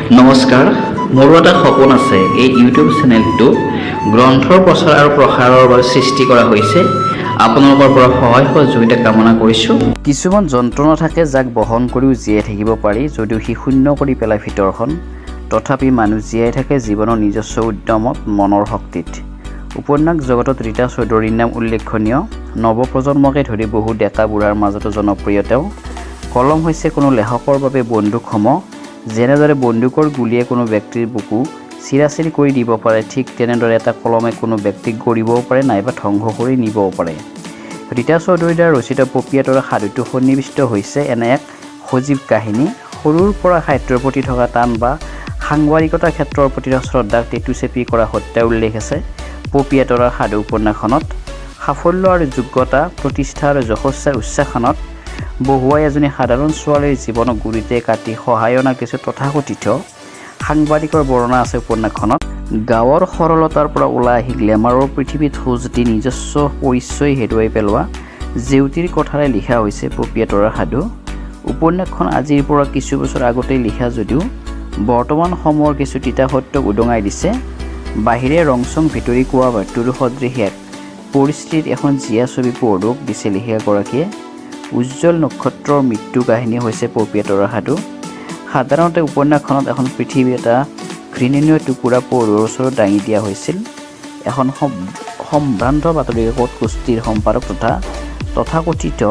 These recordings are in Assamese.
নমস্কাৰ মোৰ এটা সপোন আছে এই ইউটিউব চেনেলটো গ্ৰন্থৰ প্ৰচাৰ আৰু প্ৰসাৰৰ বাবে সৃষ্টি কৰা হৈছে আপোনালোকৰ পৰা সহায় সহযোগিতা কামনা কৰিছো কিছুমান যন্ত্ৰণা থাকে যাক বহন কৰিও জীয়াই থাকিব পাৰি যদিও সি শূন্য কৰি পেলাই ভিতৰখন তথাপি মানুহ জীয়াই থাকে জীৱনৰ নিজস্ব উদ্যমত মনৰ শক্তিত উপন্যাস জগতত ৰীতা চৌধুৰীৰ নাম উল্লেখনীয় নৱপ্ৰজন্মকে ধৰি বহু ডেকা বুঢ়াৰ মাজতো জনপ্ৰিয় তেওঁ কলম হৈছে কোনো লেখকৰ বাবে বন্দুক সম যেনেদৰে বন্দুকৰ গুলিয়ে কোনো ব্যক্তিৰ বুকু চিৰাচিৰি কৰি দিব পাৰে ঠিক তেনেদৰে এটা কলমে কোনো ব্যক্তিক গৰিবও পাৰে নাইবা ধ্বংস কৰি নিবও পাৰে ৰীতা চৌধুৰীৰ দ্বাৰা ৰচিত পপিয়া তৰাৰ সাধুটো সন্নিৱিষ্ট হৈছে এনে এক সজীৱ কাহিনী সৰুৰ পৰা সাহিত্যৰ প্ৰতি থকা টান বা সাংবাদিকতাৰ ক্ষেত্ৰৰ প্ৰতি শ্ৰদ্ধাক টেটু চেপি কৰা হত্যা উল্লেখ আছে পপিয়া তৰাৰ সাধু উপন্যাসখনত সাফল্য আৰু যোগ্যতা প্ৰতিষ্ঠা আৰু যশস্যাৰ উচ্চাসনত বহুৱাই এজনী সাধাৰণ ছোৱালীৰ জীৱনক গুৰিতে কাটি সহায় অনা কিছু তথাকথিত সাংবাদিকৰ বৰ্ণনা আছে উপন্যাসখনত গাঁৱৰ সৰলতাৰ পৰা ওলাই আহি গ্লেমাৰৰ পৃথিৱীত খোজ দি নিজস্ব পৰিচয় হেৰুৱাই পেলোৱা জেউতিৰ কথাৰে লিখা হৈছে পপিয়া তৰাৰ সাধু উপন্যাসখন আজিৰ পৰা কিছু বছৰ আগতেই লিখা যদিও বৰ্তমান সময়ৰ কিছু তিতা সত্যক উদঙাই দিছে বাহিৰে ৰংচং ভিতৰি কোৱা বাৰ্তাৰ সদৃশ এক পৰিস্থিতিত এখন জীয়া ছবি পঢ়ক দিছে লিখিকাগৰাকীয়ে উজ্জ্বল নক্ষত্ৰৰ মৃত্যু কাহিনী হৈছে পপিয়া তৰাৰ সাধু সাধাৰণতে উপন্যাসখনত এখন পৃথিৱী এটা ঘৃণনীয় টুকুৰা পঢ়ুৱৈৰ ওচৰত দাঙি দিয়া হৈছিল এখন সম্ভ্ৰান্ত বাতৰি কাকত গোষ্ঠীৰ সম্পাদক তথাকথিত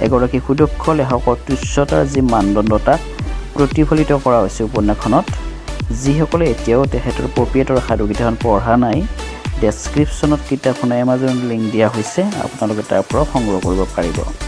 এগৰাকী সুদক্ষ লেখকৰ তুচ্ছতাৰ যি মানদণ্ড তাক প্ৰতিফলিত কৰা হৈছে উপন্যাসখনত যিসকলে এতিয়াও তেখেতৰ পপিয়া তৰাৰ সাধু কিতাপখন পঢ়া নাই ডেছক্ৰিপশ্যনত কিতাপখনৰ এমাজন লিংক দিয়া হৈছে আপোনালোকে তাৰ পৰা সংগ্ৰহ কৰিব পাৰিব